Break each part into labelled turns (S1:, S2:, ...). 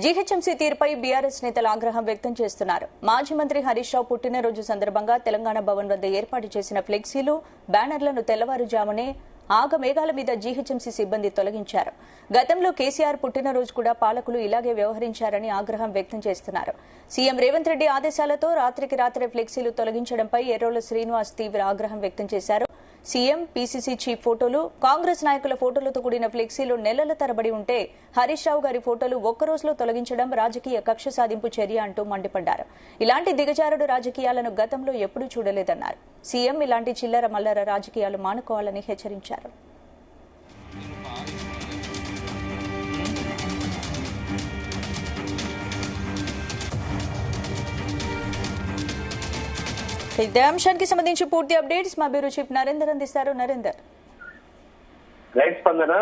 S1: GHMC తీరుపై BRS నేతలు ఆగ్రహం వ్యక్తం చేస్తున్నారు. మాజీ మంత్రి హరీష్ రావు పుట్టినరోజు సందర్భంగా తెలంగాణ భవన్ వద్ద ఏర్పాటు చేసిన ఫ్లెక్సీలు, బ్యానర్లను తెల్లవారుజామునే ఆగమేఘాల మీద జీహెచ్ఎంసీ సిబ్బంది తొలగించారు. గతంలో కేసీఆర్ పుట్టినరోజు కూడా పాలకులు ఇలాగే వ్యవహరించారని ఆగ్రహం వ్యక్తం చేస్తున్నారు. సీఎం రేవంత్ రెడ్డి ఆదేశాలతో రాత్రికి రాత్రే ఫ్లెక్సీలు తొలగించడంపై ఎర్రోల శ్రీనివాస్ తీవ్ర ఆగ్రహం వ్యక్తం చేశారు. సీఎం, పీసీసీ చీఫ్ ఫోటోలు, కాంగ్రెస్ నాయకుల ఫోటోలతో కూడిన ఫ్లెక్సీలు నెలల తరబడి ఉంటే హరీష్ రావు గారి ఫోటోలు ఒక్కరోజులో తొలగించడం రాజకీయ కక్ష సాధింపు చర్య అంటూ మండిపడ్డారు. ఇలాంటి దిగజారుడు రాజకీయాలను గతంలో ఎప్పుడూ చూడలేదన్నారు. సీఎం ఇలాంటి చిల్లర మల్లర రాజకీయాలు మానుకోవాలని హెచ్చరించారు. ఇదే అంశానికి సంబంధించి పూర్తి అప్డేట్స్ మా బ్యూరో చీఫ్ నరేందర్ అందిస్తారు. నరేందర్,
S2: రైట్ స్పందన.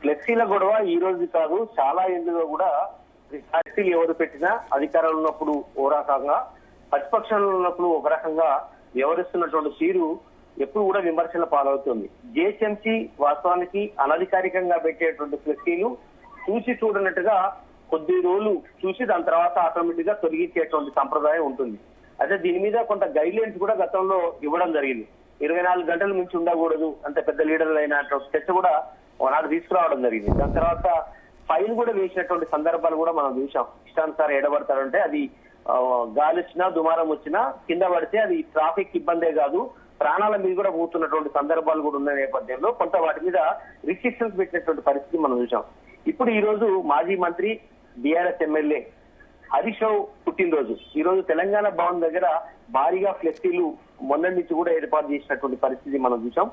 S2: ఫ్లెక్సీల గొడవ ఈ రోజు కాదు, చాలా ఏళ్ళుగా కూడా ఫ్లెక్సీలు ఎవరు పెట్టినా అధికారంలో ఉన్నప్పుడు ఓ రకంగా, ప్రతిపక్షంలో ఉన్నప్పుడు ఒక రకంగా వ్యవహరిస్తున్నటువంటి తీరు ఎప్పుడు కూడా విమర్శల పాలవుతుంది. జీహెచ్ఎంసీ వాస్తవానికి అనధికారికంగా పెట్టేటువంటి ఫ్లెక్సీలు చూసి చూడనట్టుగా కొద్ది రోజులు చూసి దాని తర్వాత ఆటోమేటిక్ గా తొలగించేటువంటి సంప్రదాయం ఉంటుంది. అయితే దీని మీద కొంత గైడ్ లైన్స్ కూడా గతంలో ఇవ్వడం జరిగింది. 24 గంటల మించి ఉండకూడదు, అంత పెద్ద లీడర్లు అయినటువంటి చర్చ కూడా నాడు తీసుకురావడం జరిగింది. దాని తర్వాత ఫైన్ కూడా వేసినటువంటి సందర్భాలు కూడా మనం చూసాం. ఇష్టానుసారం ఎడబడతారంటే అది గాలి వచ్చినా దుమారం వచ్చినా కింద పడితే అది ట్రాఫిక్ ఇబ్బందే కాదు, ప్రాణాల మీద కూడా పోతున్నటువంటి సందర్భాలు కూడా ఉన్న నేపథ్యంలో కొంత వాటి మీద రిస్ట్రిక్షన్స్ పెట్టినటువంటి పరిస్థితి మనం చూసాం. ఇప్పుడు ఈ రోజు మాజీ మంత్రి బీఆర్ఎస్ ఎమ్మెల్యే హరీష్ రావు పుట్టినరోజు. ఈ రోజు తెలంగాణ భవన్ దగ్గర భారీగా ఫ్లెక్సీలు మొన్న నుంచి కూడా ఏర్పాటు చేసినటువంటి పరిస్థితి మనం చూసాం.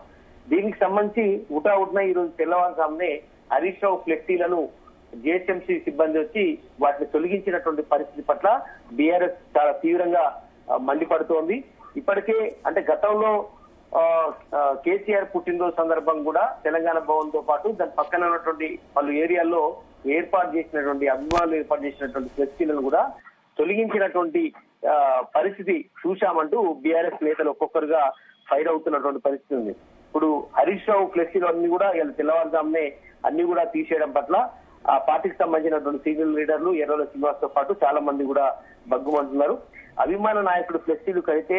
S2: దీనికి సంబంధించి ఉటావుట్న ఈ రోజు తెల్లవారుజామునే హరీష్ రావు ఫ్లెక్సీలను జీహెచ్ఎంసీ సిబ్బంది వచ్చి వాటిని తొలగించినటువంటి పరిస్థితి పట్ల బీఆర్ఎస్ చాలా తీవ్రంగా మండిపడుతోంది. ఇప్పటికే అంటే గతంలో కేసీఆర్ పుట్టినరోజు సందర్భం కూడా తెలంగాణ భవన్ తో పాటు దాని పక్కన ఉన్నటువంటి పలు ఏరియాల్లో ఏర్పాటు చేసినటువంటి అభిమానులు ఏర్పాటు చేసినటువంటి ఫ్లెక్సీలను కూడా తొలగించినటువంటి పరిస్థితి చూశామంటూ బీఆర్ఎస్ నేతలు ఒక్కొక్కరుగా ఫైర్ అవుతున్నటువంటి పరిస్థితి ఉంది. ఇప్పుడు హరీష్ రావు ఫ్లెక్సీలు అన్ని కూడా తెల్లవారుజామునే అన్ని కూడా తీసేయడం పట్ల ఆ పార్టీకి సంబంధించినటువంటి సీనియర్ లీడర్లు ఎర్రోల శ్రీనివాస్ తో పాటు చాలా మంది కూడా బగ్గుమంటున్నారు. అభిమాన నాయకుడు ఫ్లెక్సీలు కడితే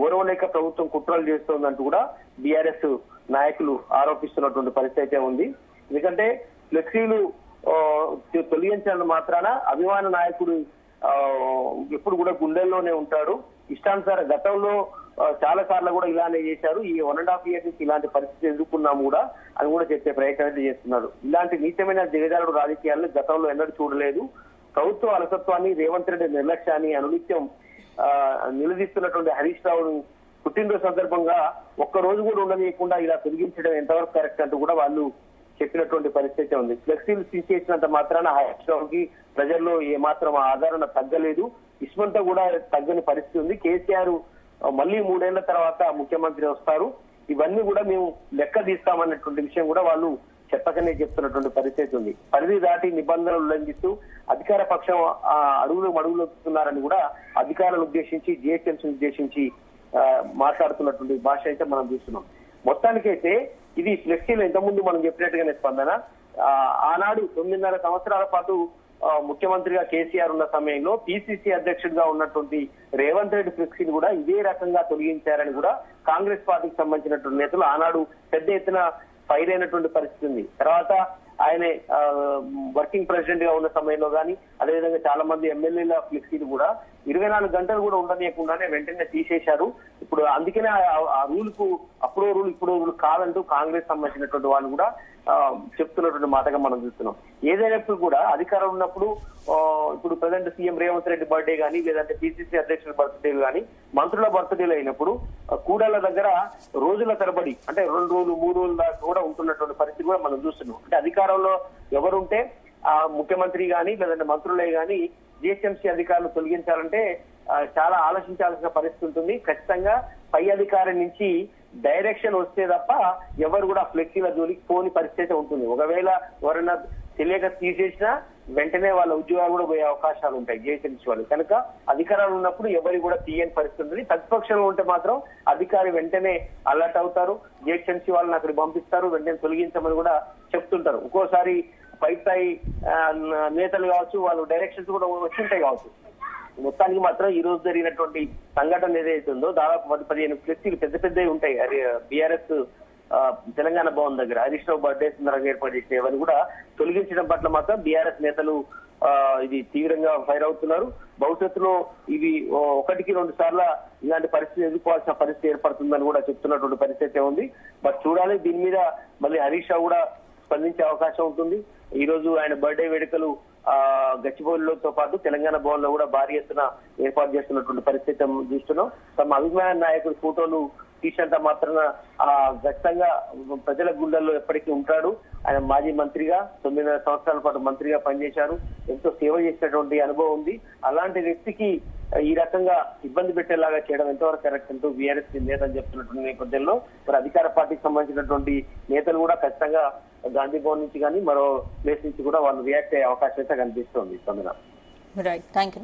S2: ఓరవలేక ప్రభుత్వం కుట్రలు చేస్తోందంటూ కూడా బీఆర్ఎస్ నాయకులు ఆరోపిస్తున్నటువంటి పరిస్థితి అయితే ఉంది. ఎందుకంటే ఫ్లెక్సీలు తొలగించడం మాత్రాన అభిమాన నాయకుడు ఎప్పుడు కూడా గుండెల్లోనే ఉంటాడు. ఇష్టానుసార గతంలో చాలా సార్లు కూడా ఇలానే చేశారు. ఈ 1.5 years నుంచి ఇలాంటి పరిస్థితి ఎదుర్కొన్నాము కూడా అని కూడా చెప్పే ప్రయత్నం చేస్తున్నారు. ఇలాంటి నీచమైన దిగజారుడు రాజకీయాలను గతంలో ఎన్నడూ చూడలేదు. ప్రభుత్వ అలసత్వాన్ని, రేవంత్ రెడ్డి నిర్లక్ష్యాన్ని అనునిత్యం నిలదీస్తున్నటువంటి హరీష్ రావును పుట్టినరోజు సందర్భంగా ఒక్క రోజు కూడా ఉండనీయకుండా ఇలా తొలగించడం ఎంతవరకు కరెక్ట్ అంటూ కూడా వాళ్ళు చెప్పినటువంటి పరిస్థితి ఉంది. ఫ్లెక్సీలు తీసేసినంత మాత్రాన హరీష్ రావుకి ప్రజల్లో ఏమాత్రం ఆదరణ తగ్గలేదు, ఇస్మంతా కూడా తగ్గని పరిస్థితి ఉంది. కేసీఆర్ మళ్ళీ 3 ఏళ్ల తర్వాత ముఖ్యమంత్రి వస్తారు, ఇవన్నీ కూడా మేము లెక్క తీస్తామన్నటువంటి విషయం కూడా వాళ్ళు చెప్పకనే చెప్తున్నటువంటి పరిస్థితి ఉంది. పరిధి దాటి నిబంధనలు ఉల్లంఘిస్తూ అధికార పక్షం అడుగులు వస్తున్నారని కూడా అధికారులను ఉద్దేశించి జీహెచ్ఎంసీని ఉద్దేశించి మాట్లాడుతున్నటువంటి భాష అయితే మనం చూస్తున్నాం. మొత్తానికైతే ఇది ఫ్లెక్సీలు ఇంతకుముందు మనం చెప్పినట్టుగానే స్పందన ఆనాడు 9.5 సంవత్సరాల పాటు ముఖ్యమంత్రిగా కేసీఆర్ ఉన్న సమయంలో పీసీసీ అధ్యక్షుడిగా ఉన్నటువంటి రేవంత్ రెడ్డి ఫ్లెక్సీని కూడా ఇదే రకంగా తొలగించారని కూడా కాంగ్రెస్ పార్టీకి సంబంధించినటువంటి నేతలు ఆనాడు పెద్ద ఎత్తున ఫైర్ అయినటువంటి పరిస్థితి ఉంది. తర్వాత ఆయన వర్కింగ్ ప్రెసిడెంట్ గా ఉన్న సమయంలో కానీ అదేవిధంగా చాలా మంది ఎమ్మెల్యేల ఫ్లెక్సీలు కూడా 24 గంటలు కూడా ఉండనీయకుండానే వెంటనే తీసేశారు. ఇప్పుడు అందుకనే ఆ రూల్ కు అప్పుడో రూల్ ఇప్పుడో రూల్ కాదంటూ కాంగ్రెస్ సంబంధించినటువంటి వాళ్ళు కూడా చెప్తున్నటువంటి మాటగా మనం చూస్తున్నాం. ఏదైనప్పుడు కూడా అధికారం ఉన్నప్పుడు ఇప్పుడు present CM Revanth Reddy birthday కానీ లేదంటే పీసీసీ అధ్యక్షుల బర్త్డేలు కానీ మంత్రుల బర్త్డేలు అయినప్పుడు కూడళ్ల దగ్గర రోజుల తరబడి అంటే 2 రోజులు 3 రోజుల దాకా కూడా ఉంటున్నటువంటి పరిస్థితి కూడా మనం చూస్తున్నాం. అంటే అధికారంలో ఎవరుంటే ఆ ముఖ్యమంత్రి గాని లేదంటే మంత్రులే గాని జీహెచ్ఎంసీ అధికారులు తొలగించాలంటే చాలా ఆలోచించాల్సిన పరిస్థితి ఉంటుంది. ఖచ్చితంగా పై అధికారి నుంచి డైరెక్షన్ వస్తే తప్ప ఎవరు కూడా ఫ్లెక్సీల జోలికి పోని పరిస్థితి ఉంటుంది. ఒకవేళ ఎవరైనా తెలియక తీసేసినా వెంటనే వాళ్ళ ఉద్యోగాలు కూడా పోయే అవకాశాలు ఉంటాయి జీహెచ్ఎంసీ వాళ్ళు. కనుక అధికారాలు ఉన్నప్పుడు ఎవరు కూడా తీయని పరిస్థితి ఉంటుంది. ప్రతిపక్షంలో ఉంటే మాత్రం అధికారి వెంటనే అలర్ట్ అవుతారు, జీహెచ్ఎంసీ వాళ్ళని అక్కడికి పంపిస్తారు, వెంటనే తొలగించమని కూడా చెప్తుంటారు. ఒక్కోసారి పై స్థాయి నేతలు కావచ్చు, వాళ్ళు డైరెక్షన్స్ కూడా వచ్చింటాయి కావచ్చు. మొత్తానికి మాత్రం ఈ రోజు జరిగినటువంటి సంఘటన ఏదైతే ఉందో దాదాపు 10-15 ఫ్లెక్సీలు పెద్ద పెద్దవి ఉంటాయి. బీఆర్ఎస్ తెలంగాణ భవన్ దగ్గర హరీష్ రావు బర్త్డే సందర్భంగా ఏర్పాటు చేసేవని కూడా తొలగించడం పట్ల మాత్రం బీఆర్ఎస్ నేతలు ఇది తీవ్రంగా ఫైర్ అవుతున్నారు. భవిష్యత్తులో ఇవి 1-2 సార్లు ఇలాంటి పరిస్థితి ఎదుర్కోవాల్సిన పరిస్థితి ఏర్పడుతుందని కూడా చెప్తున్నటువంటి పరిస్థితి ఉంది. బట్ చూడాలి, దీని మీద మళ్ళీ హరీష్ రావు కూడా స్పందించే అవకాశం ఉంటుంది. ఈ రోజు ఆయన బర్త్డే వేడుకలు గచ్చిబౌలితో పాటు తెలంగాణ భవన్ లో కూడా భారీ ఎత్తున ఏర్పాటు చేస్తున్నటువంటి పరిస్థితి చూస్తున్నాం. తమ అభిమాన నాయకుడి ఫోటోలు తీసేంత మాత్రాన ఖచ్చితంగా ప్రజల గుండెల్లో ఎప్పటికీ ఉంటాడు. ఆయన మాజీ మంత్రిగా 9 సంవత్సరాల పాటు మంత్రిగా పనిచేశారు. ఎంతో సేవ చేసినటువంటి అనుభవం ఉంది. అలాంటి వ్యక్తికి ఈ రకంగా ఇబ్బంది పెట్టేలాగా చేయడం ఎంతవరకు కరెక్ట్ అంటూ బీఆర్ఎస్ నేతలు చెప్తున్నటువంటి నేపథ్యంలో మరి అధికార పార్టీకి సంబంధించినటువంటి నేతలు కూడా ఖచ్చితంగా గాంధీ భవన్ నుంచి కానీ మరో ప్లేస్ నుంచి కూడా వాళ్ళు రియాక్ట్ అయ్యే అవకాశం అయితే కనిపిస్తోంది.
S1: Right, thank you.